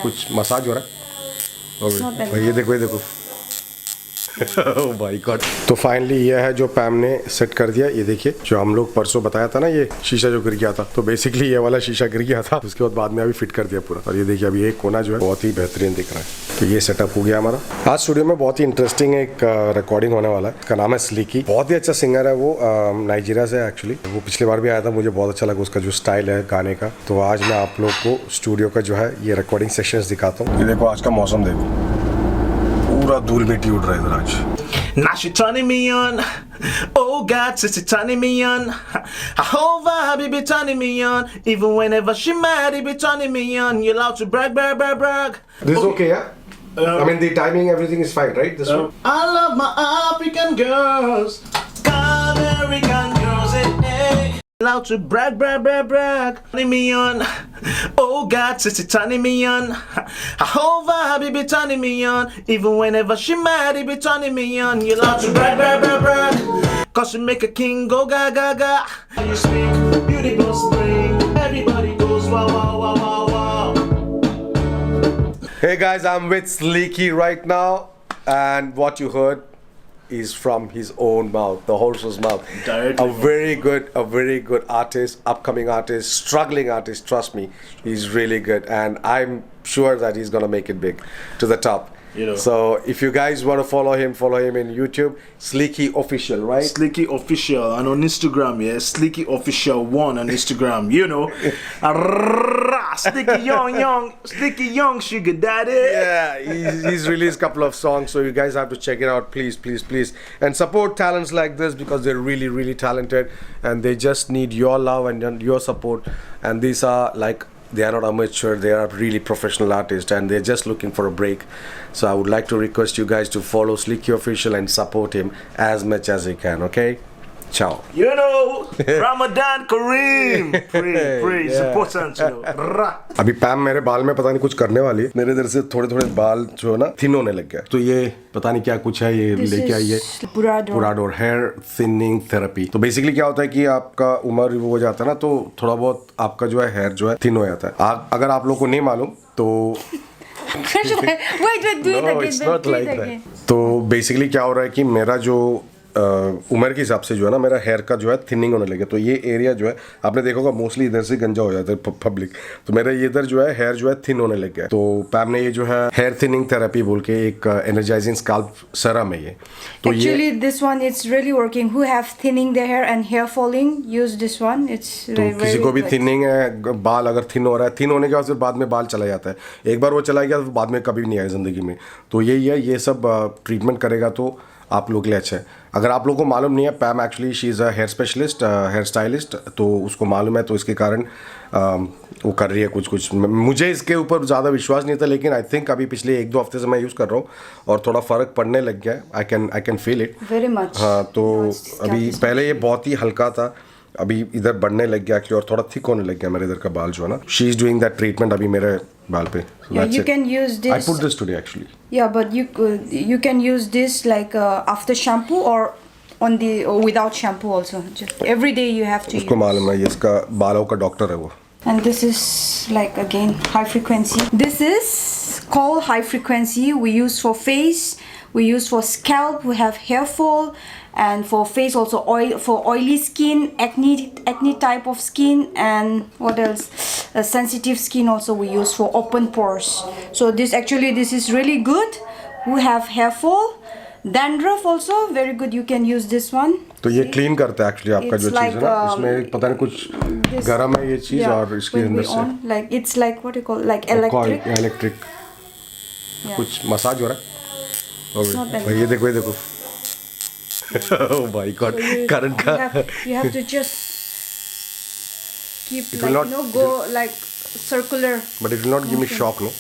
कुछ मसाज हो रहा है। और ये देखो माय गॉड। तो फाइनली ये है जो पैम ने सेट कर दिया। ये देखिए जो हम लोग परसों बताया था ना, ये शीशा जो गिर गया था, तो बेसिकली ये वाला शीशा गिर गया था, उसके बाद में अभी फिट कर दिया पूरा। और ये देखिए अभी एक कोना जो है बहुत ही बेहतरीन दिख रहा है। तो ये सेटअप हो गया हमारा। आज स्टूडियो में बहुत ही इंटरेस्टिंग एक रिकॉर्डिंग होने वाला है। उसका नाम है स्लीकी। बहुत ही अच्छा सिंगर है वो, नाइजीरिया से है एक्चुअली। वो पिछली बार भी आया था, मुझे बहुत अच्छा लगा उसका जो स्टाइल है गाने का। तो आज मैं आप लोग को स्टूडियो का जो है ये रिकॉर्डिंग सेशंस दिखाता हूँ। ये देखो आज का मौसम देखो, पूरा धूल मिट्टी उड़ रहा है इधर आज। Now she turning me on. Oh God, she turning me on. I hope I be turning me on. Even whenever she mad, it be turning me on. You allowed to brag, brag, brag, brag. This is okay, yeah? I mean the timing, everything is fine, right? This one? I love my African girls. American girls, hey, hey. Allowed to brag, brag, brag, brag. Turning me on. Oh God, she turning me on. I hope I be turning me on. Even whenever she mad, it be turning me on. You allowed to brag, brag, brag, brag. Cause you make a king go ga ga ga. You speak, beauty goes spring. Everybody goes wow, wow, wow, wow, wow. Hey guys, I'm with Sleeky right now, and what you heard is from his own mouth, the horse's mouth. Directly. A very good artist, upcoming artist, struggling artist. Trust me, he's really good, and I'm sure that he's gonna make it big to the top. You know. So if you guys want to follow him in YouTube, Sleeky Official, right? Sleeky Official, and on Instagram, yeah, Sleeky Official 1 on Instagram, you know. Sleeky young sugar daddy. Yeah, he's released a couple of songs, so you guys have to check it out, please, and support talents like this because they're really talented, and they just need your love and your support. And these are like, they are not amateur, they are really professional artists, and they're just looking for a break. So I would like to request you guys to follow Sleeky Official and support him as much as you can, okay? Ciao. You know, Ramadan Kareem. Pray, it's important, you know. अभी पैम मेरे बाल में पता नहीं कुछ करने वाली है। मेरे इधर से थोड़े बाल जो है ना थिन होने लग गया, तो ये पता नहीं क्या कुछ है, ये लेके आई है पुराडोर हेयर थिनिंग थेरेपी। तो बेसिकली क्या होता है कि आपका उम्र वो हो जाता है ना, तो थोड़ा बहुत आपका जो है हेयर जो है थिन हो जाता है। अगर आप लोगों को नहीं मालूम तो wait, do it again. तो बेसिकली क्या हो रहा है कि मेरा जो उम्र के हिसाब से जो है ना, मेरा हेयर का जो है थिनिंग होने लगे। तो ये एरिया जो है आपने देखा होगा मोस्टली इधर से गंजा हो जाता है पब्लिक, तो मेरा ये इधर जो है हेयर जो है थिन होने लग गया है। तो पैम ने ये जो है हेयर थिनिंग थेरेपी बोल के एक एनर्जाइजिंग स्कैल्प सीरम है ये। तो Actually, this one it's really working. Who have thinning their hair and hair falling, use this one. It's तो very किसी को भी good. थिनिंग है, बाल अगर थिन हो रहा है, थिन होने के बाद फिर बाद में बाल चला जाता है। एक बार वो चला गया तो बाद में कभी नहीं आया ज़िंदगी में। तो यही है, ये सब ट्रीटमेंट करेगा तो आप लोग के लिए अच्छा है। अगर आप लोगों को मालूम नहीं है, Pam actually she is a hair specialist, hair stylist, तो उसको मालूम है, तो इसके कारण वो कर रही है कुछ। मुझे इसके ऊपर ज़्यादा विश्वास नहीं था, लेकिन आई थिंक अभी पिछले 1-2 हफ्ते से मैं यूज़ कर रहा हूँ और थोड़ा फ़र्क पड़ने लग गया है। I can feel it Very much. हाँ, तो No, अभी पहले ये बहुत ही हल्का था, अभी इधर बढ़ने लग गया एक्चुअली, और थोड़ा थिक होने लग गया मेरे इधर का बाल जो है ना। She is doing that treatment अभी मेरे बाल पे। Yeah, you can use this. I put this today actually. Yeah, but you can use this like after shampoo or on the or without shampoo also. Just every day you have to उसको use. मालूम है, ये इसका बालों का doctor है वो। And this is like again high frequency. This is called high frequency. We use for face, we use for scalp, we have hair fall, and for face also oil, for oily skin, acne type of skin, and what else? Sensitive skin also we use for open pores. So this is really good. We have hair fall, dandruff also very good. You can use this one. तो ये clean करता है actually आपका जो It's चीज़ है like, ना, इसमें पता नहीं कुछ गरम है ये चीज़, Yeah, और इसके when अंदर we से on, like it's like what you call like electric. Electric Yeah. कुछ मसाज हो रहा है। It's not that और ये देखो ओह माय गॉड, करंट का you have to just keep It like will not- go like circular. But it will not give me motion. Shock, no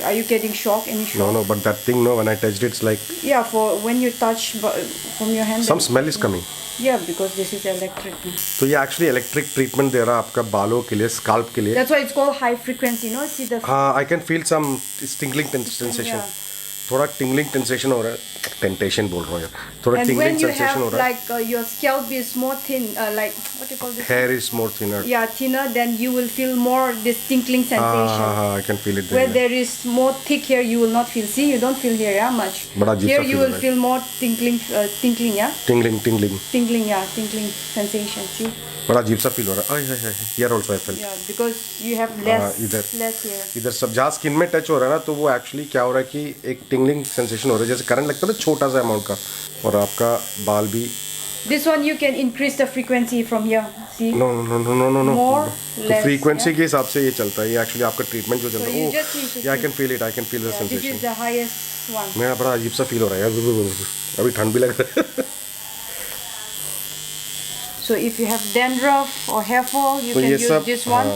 Are you getting shock? Any shock? No, but that thing, no, when I touched it, it's like Yeah, for when you touch from your hand. some smell is coming. Yeah, because this is electric. तो ये actually electric treatment दे रहा है आपका बालों के लिए, scalp के लिए। That's why it's called high frequency. No, see the. हाँ, I can feel some tingling sensation. Yeah. थोड़ा टिंगलिंग सेंसेशन हो रहा है, टेंटेशन बोल रहा हूँ यार, थोड़ा And tingling when you sensation हो have रहा है. like your scalp is more thin, like what do you call this? Hair is more thinner. Yeah, thinner. Then you will feel more this tingling sensation. I can feel it Where there. there is more thick hair, you will not feel. See, you don't feel here, yeah, much. बड़ा अजीब सा Here feel you हो will रहा है. feel more tingling, yeah, tingling. tingling, yeah, tingling sensation. See, बड़ा अजीब सा feel हो रहा है. Here also I felt. yeah, because you have less इधर. less hair. इधर सब जहाँ स्किन में टच हो रहा है ना, तो वो एक्चुअली क्या हो रहा है कि एक टिंगलिंग सेंसेशन हो रहा है, जैसे करंट लगता है ना छोटा सा अमाउंट का, और आपका बाल भी. This one you can increase the frequency from here. See, no. more, तो less. Frequency yeah? के हिसाब से ये चलता है, ये एक्चुअली आपका ट्रीटमेंट जो चलता So है. you just need to या आई see. Can feel it, I can feel the Yeah, this sensation. is the highest one. मेरा बड़ा अजीब सा फील हो रहा है यार, अभी ठंड भी लग रहा है. So if you have dandruff or hair fall, you तो can ये use सब this one.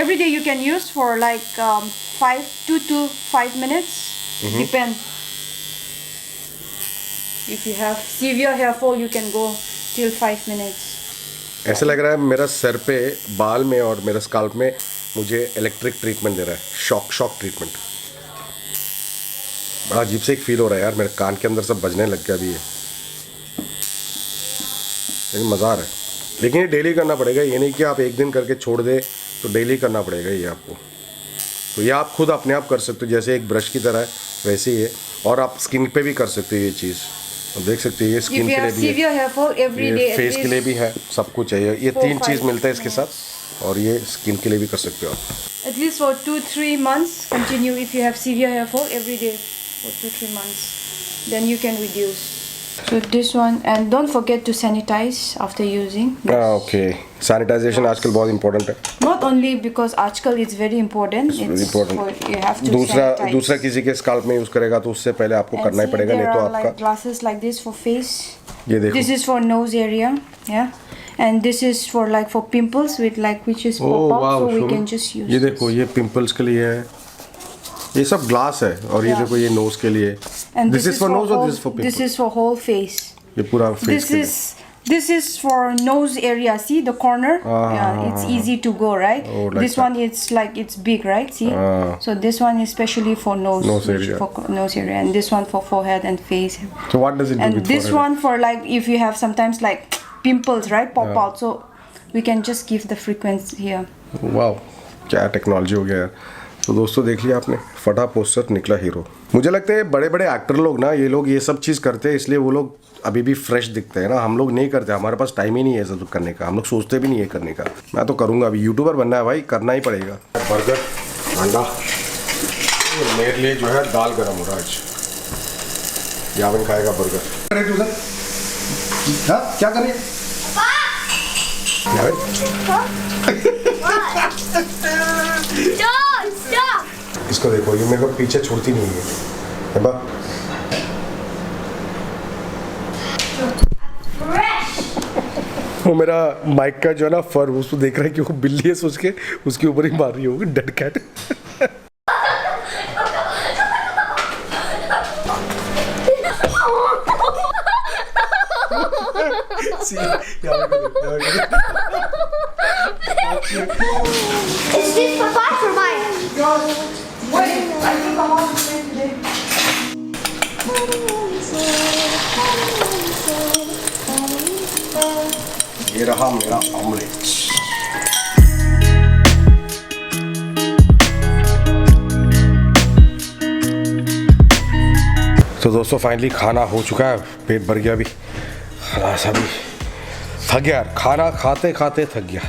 Every day you can use for like 2 to 5 minutes. Depend. If you have severe hair fall, you can go till 5 minutes. ऐसा लग रहा है मेरा sir पे, बाल में और मेरा स्काल्प में मुझे इलेक्ट्रिक ट्रीटमेंट दे रहा है, शॉक ट्रीटमेंट. बड़ा अजीब से एक फील हो रहा है यार, मेरे कान के अंदर सब बजने लग गया अभी ये, लेकिन मज़ा आ रहा है. लेकिन ये डेली करना पड़ेगा, ये नहीं कि आप एक दिन करके छोड़ दे, तो डेली करना पड़ेगा ये आपको. तो ये आप खुद अपने आप कर सकते हो, जैसे एक ब्रश की तरह है वैसे ही है, और आप स्किन पे भी कर सकते हो ये चीज़. तो देख सकते हैं ये If स्किन you के लिए have भी है, severe hair fall, every day ये at फेस के लिए least, भी है, सब कुछ है. ये 4, 3 चीज़ 5 मिलता है इसके साथ, और ये स्किन के लिए भी कर सकते हो आप. at least for 2-3 months, continue if you have severe hair fall every day for 2-3 months. Then you can reduce. So this one, and don't forget to sanitize after using. Okay, sanitization आजकल बहुत important है. Not only because आजकल it's very important. very important. For, you have to sanitize. दूसरा किसी के scalp में use करेगा तो उससे पहले आपको And करना ही see, पड़ेगा, there नहीं तो are like आपका. glasses like this for face. ये देखो. This is for nose area, yeah. And this is for like for pimples with like which is pop out, so we can just use. ये देखो, ये pimples के लिए है, ये सब ग्लास है, और ये Yeah. देखो ये नोज के लिए. And this is for knows और whole- this is for This pimples. is for whole face. ये पूरा फेस के लिए. This is for nose area. See the corner? Yeah, it's easy to go, right? Oh, like this that. one it's like it's big, right? See? So this one is especially for nose. Nose area. For nose area, and this one for forehead and face. So what does it do And with this forehead? one for like if you have sometimes like pimples, right? Pop out. So we can just give the frequency here. वाह, क्या technology हो गया यार. तो दोस्तों देख लिया आपने, फटा पोस्टर निकला हीरो. मुझे लगता है बड़े बड़े एक्टर लोग ना, ये लोग ये सब चीज़ करते हैं, इसलिए वो लोग अभी भी फ्रेश दिखते हैं ना. हम लोग नहीं करते, हमारे पास टाइम ही नहीं है सब करने का, हम लोग सोचते भी नहीं है करने का. मैं तो करूँगा, अभी यूट्यूबर बनना है भाई, करना ही पड़ेगा. बर्गर, अंडा, मेरे लिए जो है दाल गरम हो रहा है आज. यावन खाएगा बर्गर. अरे तू हाँ क्या करें Stop! इसको देखो, ये मेरे को पीछे छोड़ती नहीं है बा. Fresh! वो मेरा माइक का जो है ना फर, उसको देख रहा है कि वो बिल्ली है, सोच के उसके ऊपर ही मार रही होगी, dead cat. Is this for five or mine? Wait, I think I'm on today. ये रहा मेरा ऑमलेट. तो दोस्तों फाइनली खाना हो चुका है, पेट भर गया. अभी खलास, अभी थक गया यार, खाना खाते खाते थक गया.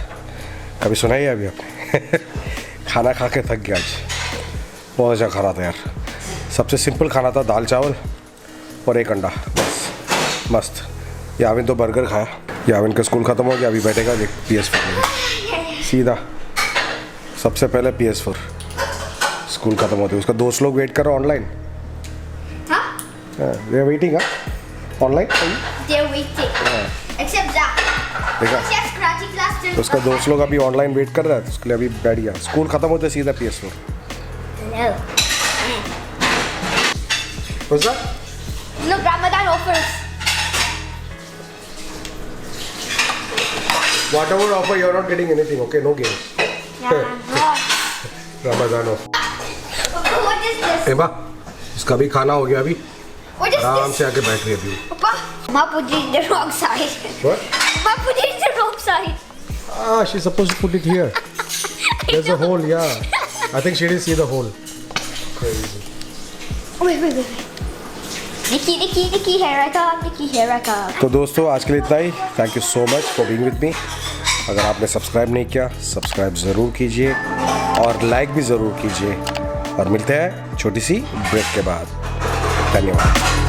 कभी सुना ही है अभी आपने? खाना खा के थक गया आज, बहुत अच्छा खा रहा था यार. सबसे सिंपल खाना था, दाल चावल और एक अंडा, बस मस्त. याविन तो बर्गर खाया. याविन का स्कूल ख़त्म हो गया, अभी बैठेगा PS4 में सीधा. सबसे पहले PS4 स्कूल ख़त्म होते, उसका दोस्त लोग वेट कर रहे online. They are waiting online. They're waiting. Except Zach. देखा, She has karate class till. तो उसका दोस्त लोग अभी ऑनलाइन वेट कर रहा है, तो उसके लिए अभी बैठ गया. स्कूल ख़त्म होते सीधा PS4. No. What's that? Look, Ramadan offers. Whatever offer, you're not getting anything. Okay, no games. Yeah. Ramadan offer. What is this? Eba, इसका भी खाना हो गया अभी, What is आराम this? से आके बैठ रही है अभी। Papa, Ma put it in the wrong side. What? Ma put it in the wrong side. Ah, she's supposed to put it here. There's a hole, yeah. I think she didn't see the hole. Crazy. Wait. Nikki, here I come. Nikki, here I come. तो दोस्तों आज के लिए इतना ही। Thank you so much for being with me. अगर आपने subscribe नहीं किया, सब्सक्राइब ज़रूर कीजिए और लाइक भी ज़रूर कीजिए। और मिलते हैं छोटी सी ब्रेक के बाद। धन्यवाद।